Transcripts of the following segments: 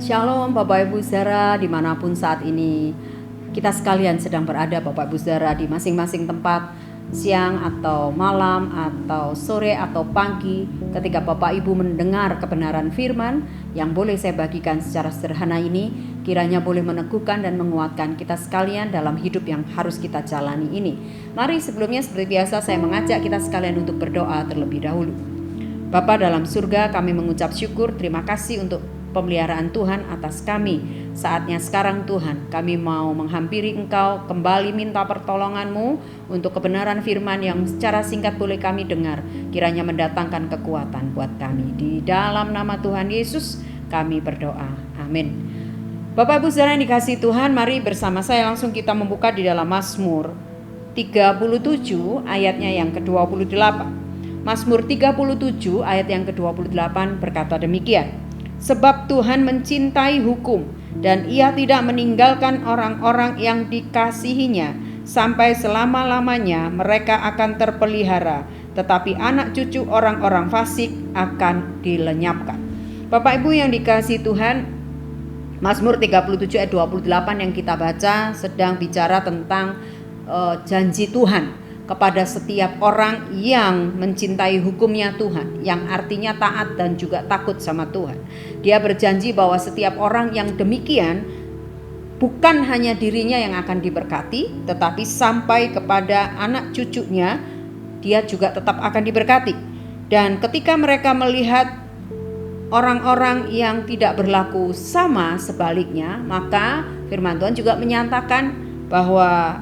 Shalom Bapak Ibu Saudara dimanapun saat ini kita sekalian sedang berada, Bapak Ibu Saudara, di masing-masing tempat, siang atau malam atau sore atau pagi, ketika Bapak Ibu mendengar kebenaran firman yang boleh saya bagikan secara sederhana ini, kiranya boleh meneguhkan dan menguatkan kita sekalian dalam hidup yang harus kita jalani ini. Mari sebelumnya seperti biasa saya mengajak kita sekalian untuk berdoa terlebih dahulu. Bapa dalam surga, kami mengucap syukur, terima kasih untuk pemeliharaan Tuhan atas kami. Saatnya sekarang Tuhan, kami mau menghampiri Engkau, kembali minta pertolongan-Mu untuk kebenaran firman yang secara singkat boleh kami dengar, kiranya mendatangkan kekuatan buat kami. Di dalam nama Tuhan Yesus kami berdoa, amin. Bapak Ibu Saudara yang dikasihi Tuhan, mari bersama saya langsung kita membuka di dalam Mazmur 37 ayatnya yang ke-28. Mazmur 37 ayat yang ke-28 berkata demikian: Sebab Tuhan mencintai hukum, dan Ia tidak meninggalkan orang-orang yang dikasihinya. Sampai selama-lamanya mereka akan terpelihara, tetapi anak cucu orang-orang fasik akan dilenyapkan. Bapak Ibu yang dikasihi Tuhan, Mazmur 37 ayat 28 yang kita baca sedang bicara tentang janji Tuhan kepada setiap orang yang mencintai hukumnya Tuhan, yang artinya taat dan juga takut sama Tuhan. Dia berjanji bahwa setiap orang yang demikian bukan hanya dirinya yang akan diberkati, tetapi sampai kepada anak cucunya dia juga tetap akan diberkati. Dan ketika mereka melihat orang-orang yang tidak berlaku sama sebaliknya, maka firman Tuhan juga menyatakan bahwa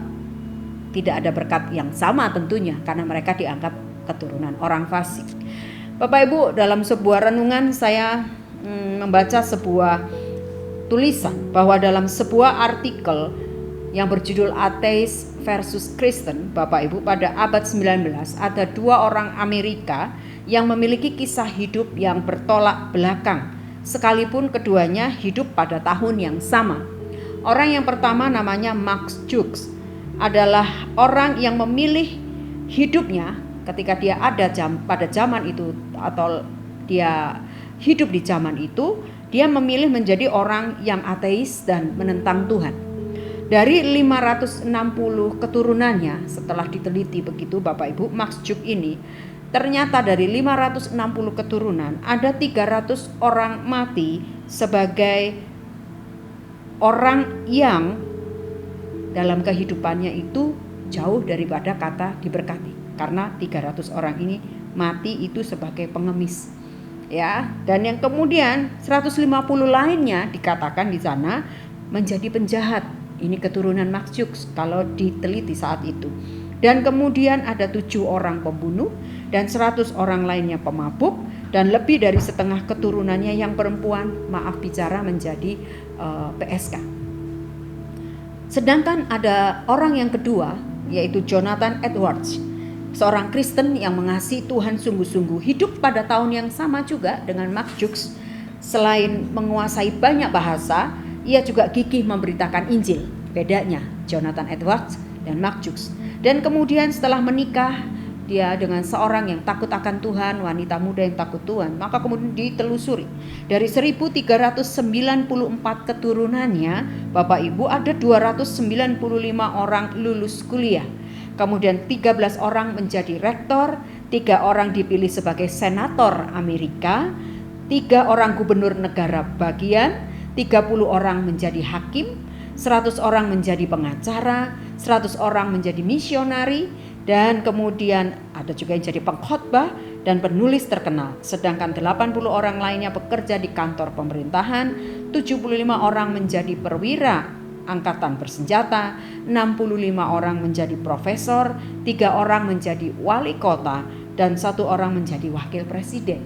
tidak ada berkat yang sama tentunya, karena mereka dianggap keturunan orang fasik. Bapak Ibu, dalam sebuah renungan saya membaca sebuah tulisan bahwa dalam sebuah artikel yang berjudul Ateis versus Kristen, Bapak Ibu, pada abad 19 ada dua orang Amerika yang memiliki kisah hidup yang bertolak belakang, sekalipun keduanya hidup pada tahun yang sama. Orang yang pertama namanya Max Jukes, adalah orang yang memilih hidupnya ketika dia ada pada zaman itu, atau dia hidup di zaman itu, dia memilih menjadi orang yang ateis dan menentang Tuhan. Dari 560 keturunannya, setelah diteliti begitu Bapak Ibu, Max Jukes ini ternyata dari 560 keturunan ada 300 orang mati sebagai orang yang dalam kehidupannya itu jauh daripada kata diberkati, karena 300 orang ini mati itu sebagai pengemis, ya. Dan yang kemudian 150 lainnya dikatakan di sana menjadi penjahat. Ini keturunan Max Jukes kalau diteliti saat itu. Dan kemudian ada 7 orang pembunuh dan 100 orang lainnya pemabuk, dan lebih dari setengah keturunannya yang perempuan, maaf bicara, menjadi PSK. Sedangkan ada orang yang kedua, yaitu Jonathan Edwards, seorang Kristen yang mengasihi Tuhan sungguh-sungguh, hidup pada tahun yang sama juga dengan Max Jukes. Selain menguasai banyak bahasa, ia juga gigih memberitakan Injil. Bedanya Jonathan Edwards dan Max Jukes. Dan kemudian setelah menikah, dia dengan seorang yang takut akan Tuhan, wanita muda yang takut Tuhan. Maka kemudian ditelusuri, dari 1394 keturunannya, Bapak Ibu, ada 295 orang lulus kuliah. Kemudian 13 orang menjadi rektor, 3 orang dipilih sebagai senator Amerika, 3 orang gubernur negara bagian, 30 orang menjadi hakim, 100 orang menjadi pengacara, 100 orang menjadi misionari, dan kemudian ada juga yang jadi pengkhotbah dan penulis terkenal. Sedangkan 80 orang lainnya bekerja di kantor pemerintahan, 75 orang menjadi perwira angkatan bersenjata, 65 orang menjadi profesor, 3 orang menjadi wali kota, dan 1 orang menjadi wakil presiden.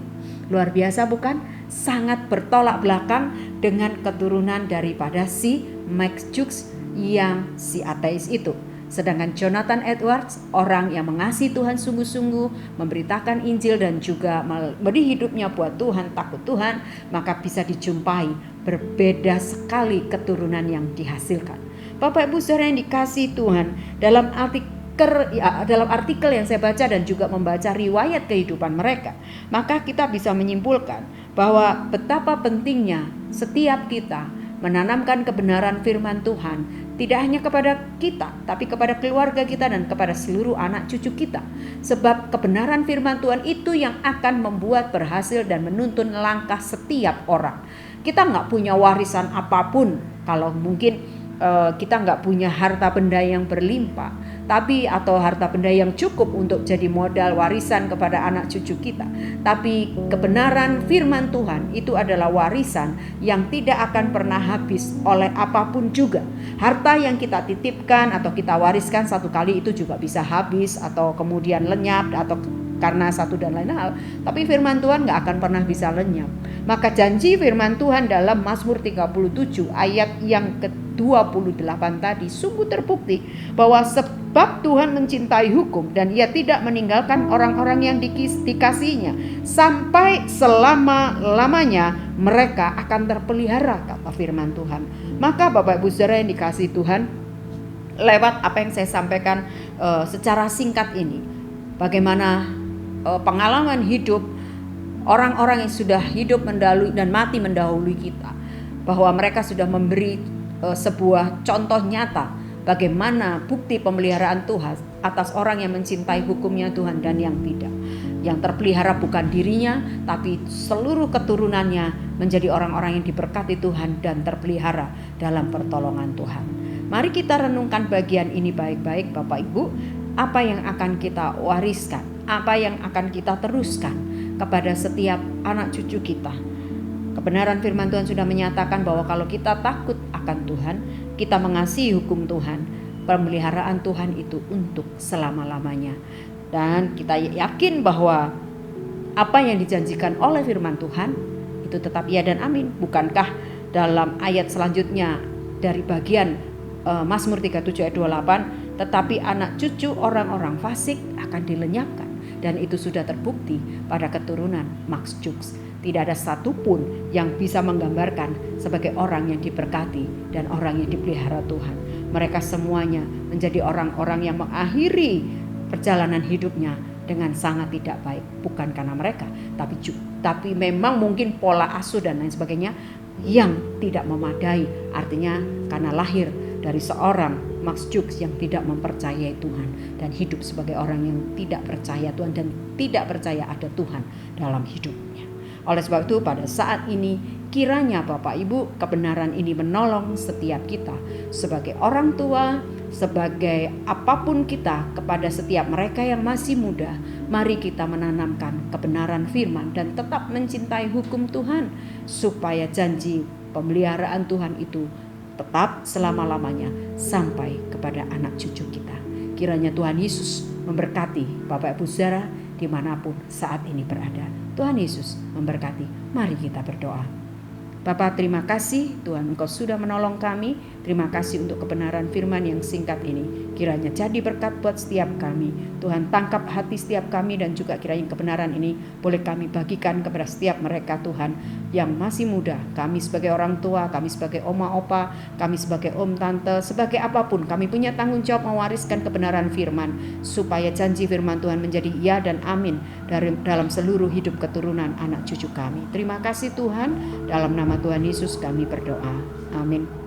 Luar biasa bukan? Sangat bertolak belakang dengan keturunan daripada si Max Jukes yang si ateis itu. Sedangkan Jonathan Edwards, orang yang mengasihi Tuhan sungguh-sungguh, memberitakan Injil dan juga memberi hidupnya buat Tuhan, takut Tuhan, maka bisa dijumpai berbeda sekali keturunan yang dihasilkan. Bapak Ibu Saudara yang dikasihi Tuhan, dalam artikel yang saya baca dan juga membaca riwayat kehidupan mereka, maka kita bisa menyimpulkan bahwa betapa pentingnya setiap kita menanamkan kebenaran firman Tuhan, tidak hanya kepada kita, tapi kepada keluarga kita dan kepada seluruh anak cucu kita. Sebab kebenaran firman Tuhan itu yang akan membuat berhasil dan menuntun langkah setiap orang. Kita nggak punya warisan apapun kalau mungkin kita nggak punya harta benda yang berlimpah, atau harta benda yang cukup untuk jadi modal warisan kepada anak cucu kita. Tapi kebenaran firman Tuhan itu adalah warisan yang tidak akan pernah habis oleh apapun juga. Harta yang kita titipkan atau kita wariskan satu kali itu juga bisa habis atau kemudian lenyap atau karena satu dan lain hal. Tapi firman Tuhan gak akan pernah bisa lenyap. Maka janji firman Tuhan dalam Mazmur 37 ayat yang ke-28 tadi sungguh terbukti bahwa sebab Tuhan mencintai hukum dan Ia tidak meninggalkan orang-orang yang dikasihinya sampai selama-lamanya mereka akan terpelihara, kata firman Tuhan. Maka Bapak Ibu Saudara yang dikasihi Tuhan, lewat apa yang saya sampaikan secara singkat ini, bagaimana pengalaman hidup orang-orang yang sudah hidup mendahului dan mati mendahului kita, bahwa mereka sudah memberi sebuah contoh nyata bagaimana bukti pemeliharaan Tuhan atas orang yang mencintai hukumnya Tuhan dan yang tidak. Yang terpelihara bukan dirinya, tapi seluruh keturunannya menjadi orang-orang yang diberkati Tuhan dan terpelihara dalam pertolongan Tuhan. Mari kita renungkan bagian ini baik-baik Bapak Ibu. Apa yang akan kita wariskan, apa yang akan kita teruskan kepada setiap anak cucu kita. Kebenaran firman Tuhan sudah menyatakan bahwa kalau kita takut akan Tuhan, kita mengasihi hukum Tuhan, pemeliharaan Tuhan itu untuk selama-lamanya. Dan kita yakin bahwa apa yang dijanjikan oleh firman Tuhan itu tetap ya dan amin. Bukankah dalam ayat selanjutnya dari bagian Mazmur 37 ayat 28, tetapi anak cucu orang-orang fasik akan dilenyapkan. Dan itu sudah terbukti pada keturunan Max Jux. Tidak ada satupun yang bisa menggambarkan sebagai orang yang diberkati dan orang yang dipelihara Tuhan. Mereka semuanya menjadi orang-orang yang mengakhiri perjalanan hidupnya dengan sangat tidak baik. Bukan karena mereka, tapi memang mungkin pola asuh dan lain sebagainya yang tidak memadai. Artinya karena lahir dari seorang Max Jux yang tidak mempercayai Tuhan dan hidup sebagai orang yang tidak percaya Tuhan dan tidak percaya ada Tuhan dalam hidupnya. Oleh sebab itu pada saat ini kiranya Bapak Ibu kebenaran ini menolong setiap kita sebagai orang tua, sebagai apapun kita kepada setiap mereka yang masih muda. Mari kita menanamkan kebenaran firman dan tetap mencintai hukum Tuhan supaya janji pemeliharaan Tuhan itu tetap selama-lamanya sampai kepada anak cucu kita. Kiranya Tuhan Yesus memberkati Bapak Ibu Saudara dimanapun saat ini berada. Tuhan Yesus memberkati. Mari kita berdoa. Bapa, terima kasih Tuhan, Engkau sudah menolong kami. Terima kasih untuk kebenaran firman yang singkat ini. Kiranya jadi berkat buat setiap kami. Tuhan, tangkap hati setiap kami dan juga kiranya kebenaran ini boleh kami bagikan kepada setiap mereka Tuhan yang masih muda. Kami sebagai orang tua, kami sebagai oma opa, kami sebagai om tante, sebagai apapun kami punya tanggung jawab mewariskan kebenaran firman supaya janji firman Tuhan menjadi ya dan amin dalam seluruh hidup keturunan anak cucu kami. Terima kasih Tuhan, dalam nama Tuhan Yesus kami berdoa. Amin.